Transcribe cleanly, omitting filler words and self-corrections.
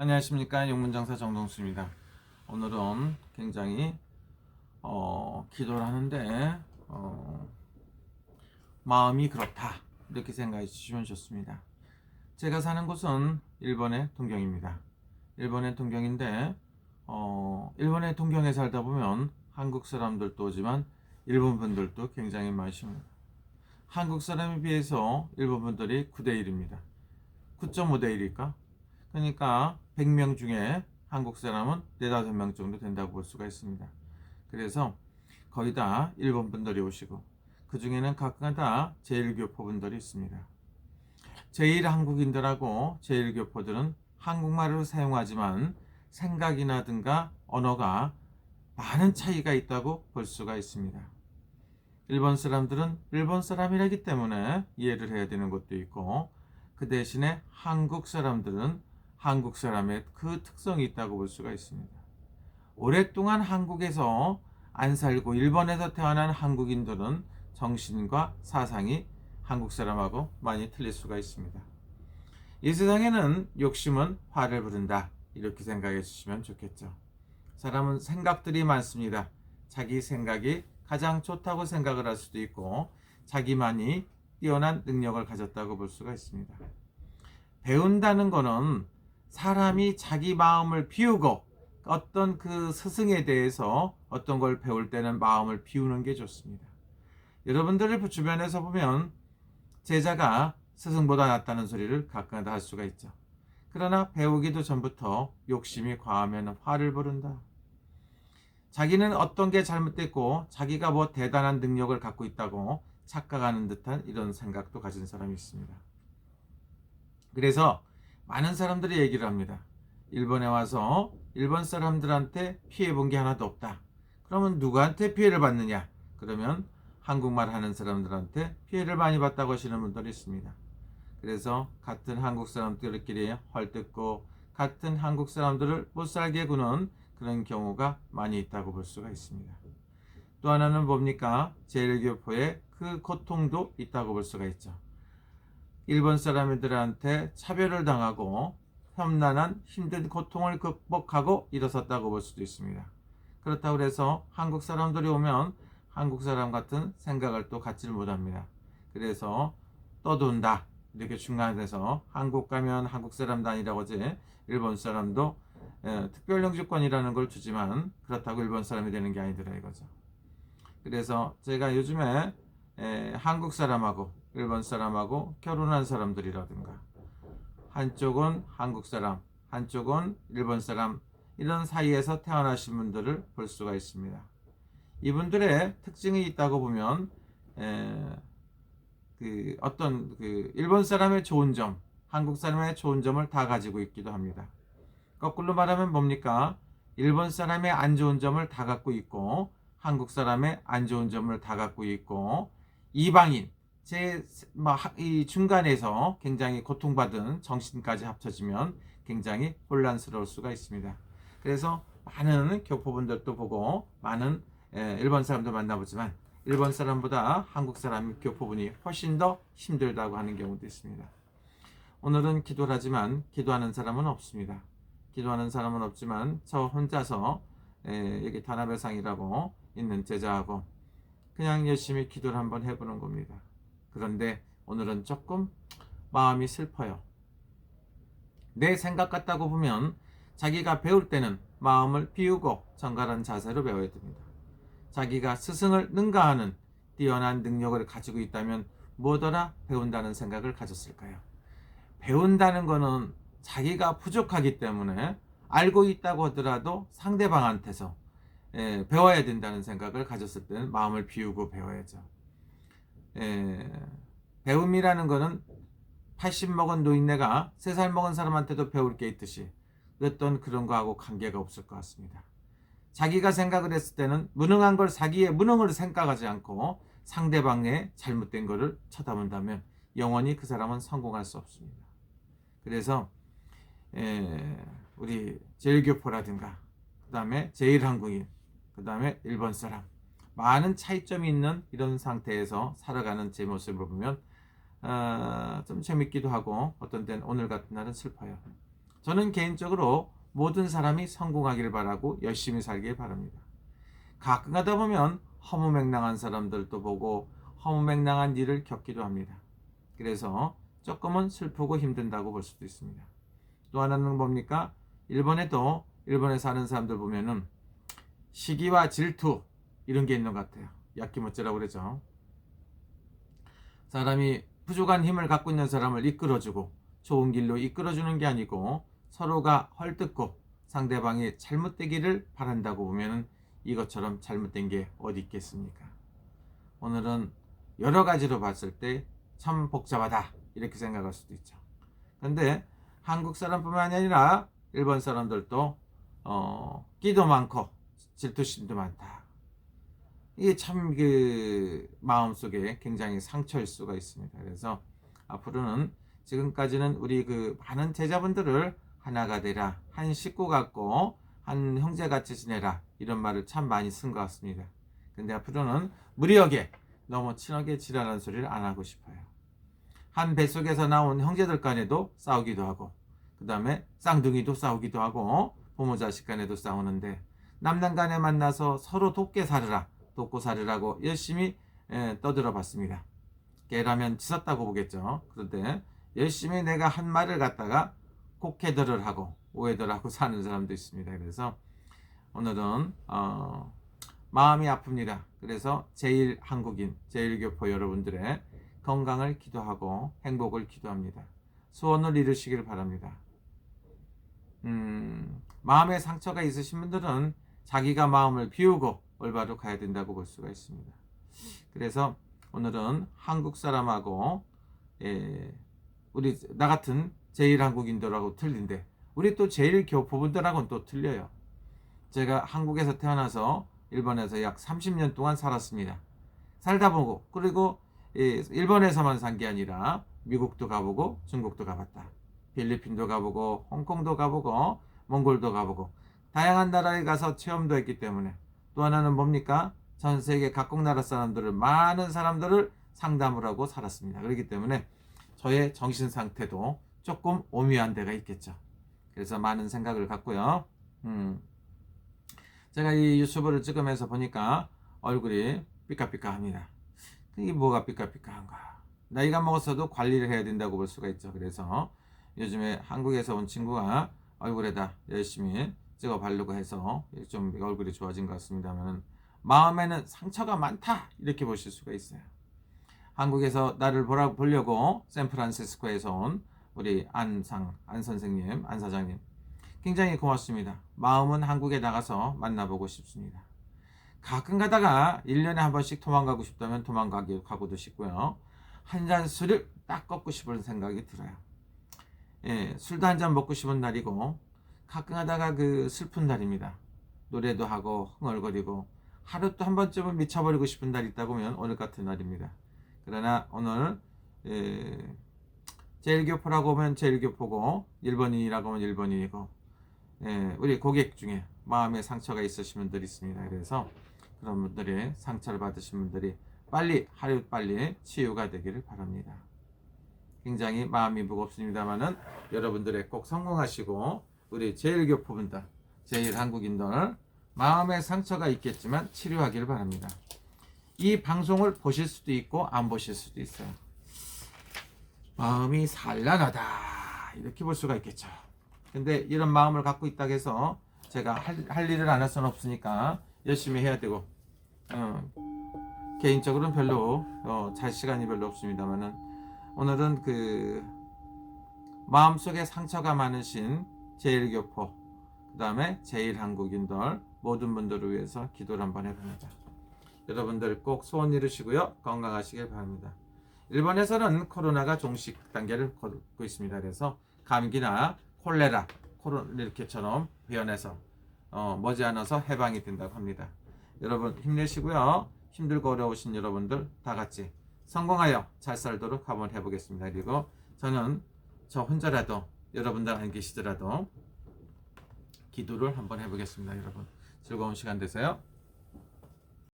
안녕하십니까, 용문장사 정동수입니다. 오늘은 굉장히 기도를 하는데 마음이 그렇다 이렇게 생각해 주시면 좋습니다. 제가 사는 곳은 일본의 동경입니다. 일본의 동경인데 일본의 동경에 살다 보면 한국 사람들도 오지만 일본 분들도 굉장히 많으십니다. 한국 사람에 비해서 일본 분들이 9대 1입니다. 9.5대 1일까? 그러니까 100명 중에 한국 사람은 4, 5명 정도 된다고 볼 수가 있습니다. 그래서 거의 다 일본 분들이 오시고 그 중에는 각각 제1교포 분들이 있습니다. 제1한국인들하고 제1교포들은 한국말을 사용하지만 생각이나든가 언어가 많은 차이가 있다고 볼 수가 있습니다. 일본 사람들은 일본 사람이라기 때문에 이해를 해야 되는 것도 있고 그 대신에 한국 사람들은 한국 사람의 그 특성이 있다고 볼 수가 있습니다. 오랫동안 한국에서 안 살고 일본에서 태어난 한국인들은 정신과 사상이 한국 사람하고 많이 틀릴 수가 있습니다. 이 세상에는 욕심은 화를 부른다 이렇게 생각해 주시면 좋겠죠. 사람은 생각들이 많습니다. 자기 생각이 가장 좋다고 생각을 할 수도 있고 자기만이 뛰어난 능력을 가졌다고 볼 수가 있습니다. 배운다는 거는 사람이 자기 마음을 비우고 어떤 그 스승에 대해서 어떤 걸 배울 때는 마음을 비우는 게 좋습니다. 여러분들을 주변에서 보면 제자가 스승보다 낫다는 소리를 가끔가다 할 수가 있죠. 그러나 배우기도 전부터 욕심이 과하면 화를 부른다. 자기는 어떤 게 잘못됐고 자기가 뭐 대단한 능력을 갖고 있다고 착각하는 듯한 이런 생각도 가진 사람이 있습니다. 그래서 많은 사람들이 얘기를 합니다. 일본에 와서 일본 사람들한테 피해 본 게 하나도 없다. 그러면 누구한테 피해를 받느냐? 그러면 한국말 하는 사람들한테 피해를 많이 봤다고 하시는 분들이 있습니다. 그래서 같은 한국 사람들끼리 헐뜯고 같은 한국 사람들을 못살게 구는 그런 경우가 많이 있다고 볼 수가 있습니다. 또 하나는 뭡니까? 제1교포의 그 고통도 있다고 볼 수가 있죠. 일본 사람들한테 차별을 당하고 험난한 힘든 고통을 극복하고 일어섰다고 볼 수도 있습니다. 그렇다고 해서 한국 사람들이 오면 한국 사람 같은 생각을 또 갖지를 못합니다. 그래서 떠돈다 이렇게 중간에서 한국 가면 한국 사람도 아니라고 하지 일본 사람도 특별영주권이라는 걸 주지만 그렇다고 일본 사람이 되는 게 아니더라 이거죠. 그래서 제가 요즘에 한국 사람하고 일본 사람하고 결혼한 사람들이라든가 한쪽은 한국 사람, 한쪽은 일본 사람 이런 사이에서 태어나신 분들을 볼 수가 있습니다. 이분들의 특징이 있다고 보면 어떤 일본 사람의 좋은 점, 한국 사람의 좋은 점을 다 가지고 있기도 합니다. 거꾸로 말하면 뭡니까? 일본 사람의 안 좋은 점을 다 갖고 있고 한국 사람의 안 좋은 점을 다 갖고 있고 이방인 이 중간에서 굉장히 고통받은 정신까지 합쳐지면 굉장히 혼란스러울 수가 있습니다. 그래서 많은 교포분들도 보고 많은 일본 사람도 만나보지만 일본 사람보다 한국 사람 교포분이 훨씬 더 힘들다고 하는 경우도 있습니다. 오늘은 기도를 하지만 기도하는 사람은 없습니다. 기도하는 사람은 없지만 저 혼자서 여기 다나베상이라고 있는 제자하고 그냥 열심히 기도를 한번 해보는 겁니다. 그런데 오늘은 조금 마음이 슬퍼요. 내 생각 같다고 보면 자기가 배울 때는 마음을 비우고 정갈한 자세로 배워야 됩니다. 자기가 스승을 능가하는 뛰어난 능력을 가지고 있다면 뭐더라 배운다는 생각을 가졌을까요? 배운다는 것은 자기가 부족하기 때문에 알고 있다고 하더라도 상대방한테서 배워야 된다는 생각을 가졌을 때는 마음을 비우고 배워야죠. 배움이라는 것은 80 먹은 노인네가 3살 먹은 사람한테도 배울 게 있듯이 어떤 그런 거하고 관계가 없을 것 같습니다. 자기가 생각을 했을 때는 무능한 걸 자기의 무능을 생각하지 않고 상대방의 잘못된 것을 쳐다본다면 영원히 그 사람은 성공할 수 없습니다. 그래서 우리 제1교포라든가 그 다음에 제1한국인 그 다음에 일본 사람 많은 차이점이 있는 이런 상태에서 살아가는 제 모습을 보면 좀 재밌기도 하고 어떤 때는 오늘 같은 날은 슬퍼요. 저는 개인적으로 모든 사람이 성공하길 바라고 열심히 살길 바랍니다. 가끔 가다 보면 허무맹랑한 사람들도 보고 허무맹랑한 일을 겪기도 합니다. 그래서 조금은 슬프고 힘든다고 볼 수도 있습니다. 또 하나는 뭡니까? 일본에 사는 사람들 보면은 시기와 질투 이런 게 있는 것 같아요. 야키모찌라고 그러죠. 사람이 부족한 힘을 갖고 있는 사람을 이끌어주고 좋은 길로 이끌어주는 게 아니고 서로가 헐뜯고 상대방이 잘못되기를 바란다고 보면은 이것처럼 잘못된 게 어디 있겠습니까? 오늘은 여러 가지로 봤을 때 참 복잡하다 이렇게 생각할 수도 있죠. 그런데 한국 사람뿐만 아니라 일본 사람들도 끼도 많고 질투심도 많다. 이게 참 그 마음속에 굉장히 상처일 수가 있습니다. 그래서 앞으로는 지금까지는 우리 그 많은 제자분들을 하나가 되라, 한 식구 같고 한 형제같이 지내라 이런 말을 참 많이 쓴 것 같습니다. 근데 앞으로는 무리하게 너무 친하게 지내라는 소리를 안 하고 싶어요. 한 뱃속에서 나온 형제들 간에도 싸우기도 하고 그 다음에 쌍둥이도 싸우기도 하고 부모 자식 간에도 싸우는데 남남 간에 만나서 서로 돕게 살으라, 돕고 살으라고 열심히 떠들어 봤습니다. 깨라면 짖었다고 보겠죠. 그런데 열심히 내가 한 말을 갖다가 곡해들을 하고 오해들 하고 사는 사람도 있습니다. 그래서 오늘은 마음이 아픕니다. 그래서 제1한국인, 제1교포 여러분들의 건강을 기도하고 행복을 기도합니다. 소원을 이루시길 바랍니다. 마음에 상처가 있으신 분들은 자기가 마음을 비우고 올바로 가야 된다고 볼 수가 있습니다. 그래서 오늘은 한국 사람하고 우리 나 같은 제1한국인들하고 틀린데 우리 또 제1교포분들하고는 또 틀려요. 제가 한국에서 태어나서 일본에서 약 30년 동안 살았습니다. 살다 보고 그리고 일본에서만 산 게 아니라 미국도 가보고 중국도 가봤다. 필리핀도 가보고 홍콩도 가보고 몽골도 가보고 다양한 나라에 가서 체험도 했기 때문에 또 하나는 뭡니까? 전 세계 각국 나라 사람들을 많은 사람들을 상담을 하고 살았습니다. 그렇기 때문에 저의 정신 상태도 조금 오묘한 데가 있겠죠. 그래서 많은 생각을 갖고요. 제가 이 유튜브를 찍으면서 보니까 얼굴이 삐까삐까합니다. 이게 뭐가 삐까삐까한가? 나이가 먹었어도 관리를 해야 된다고 볼 수가 있죠. 그래서 요즘에 한국에서 온 친구가 얼굴에다 열심히 찍어 바르고 해서 좀 얼굴이 좋아진 것 같습니다만 마음에는 상처가 많다 이렇게 보실 수가 있어요. 한국에서 나를 보려고 샌프란시스코에서 온 우리 안 선생님, 안 사장님 굉장히 고맙습니다. 마음은 한국에 나가서 만나보고 싶습니다. 가끔 가다가 1년에 한 번씩 도망가고 싶다면 도망가고도 싶고요. 한 잔 술을 딱 꺾고 싶은 생각이 들어요. 술도 한 잔 먹고 싶은 날이고 가끔 가다가 그 슬픈 날입니다. 노래도 하고 흥얼거리고 하루 또 한 번쯤은 미쳐버리고 싶은 날이 있다고 하면 오늘 같은 날입니다. 그러나 오늘 제1교포라고 하면 제1교포고 일본인이라고 하면 일본인이고 우리 고객 중에 마음에 상처가 있으신 분들이 있습니다. 그래서 그런 분들이 상처를 받으신 분들이 하루빨리 치유가 되기를 바랍니다. 굉장히 마음이 무겁습니다만은 여러분들의 꼭 성공하시고 우리 제1교포분들, 제1한국인들 마음에 상처가 있겠지만 치료하기를 바랍니다. 이 방송을 보실 수도 있고 안 보실 수도 있어요. 마음이 산란하다 이렇게 볼 수가 있겠죠. 근데 이런 마음을 갖고 있다고 해서 제가 할 일을 안 할 수는 없으니까 열심히 해야 되고 개인적으로는 별로 잘 시간이 별로 없습니다만은 오늘은 그 마음속에 상처가 많으신 제1교포 그 다음에 제1한국인들 모든 분들을 위해서 기도를 한번 해봅니다. 여러분들 꼭 소원 이루시고요. 건강하시길 바랍니다. 일본에서는 코로나가 종식 단계를 걷고 있습니다. 그래서 감기나 콜레라, 이렇게처럼 변해서 머지않아서 해방이 된다고 합니다. 여러분 힘내시고요. 힘들고 어려우신 여러분들 다 같이 성공하여 잘 살도록 한번 해보겠습니다. 그리고 저는 저 혼자라도 여러분들 안 계시더라도 기도를 한번 해보겠습니다. 여러분 즐거운 시간 되세요.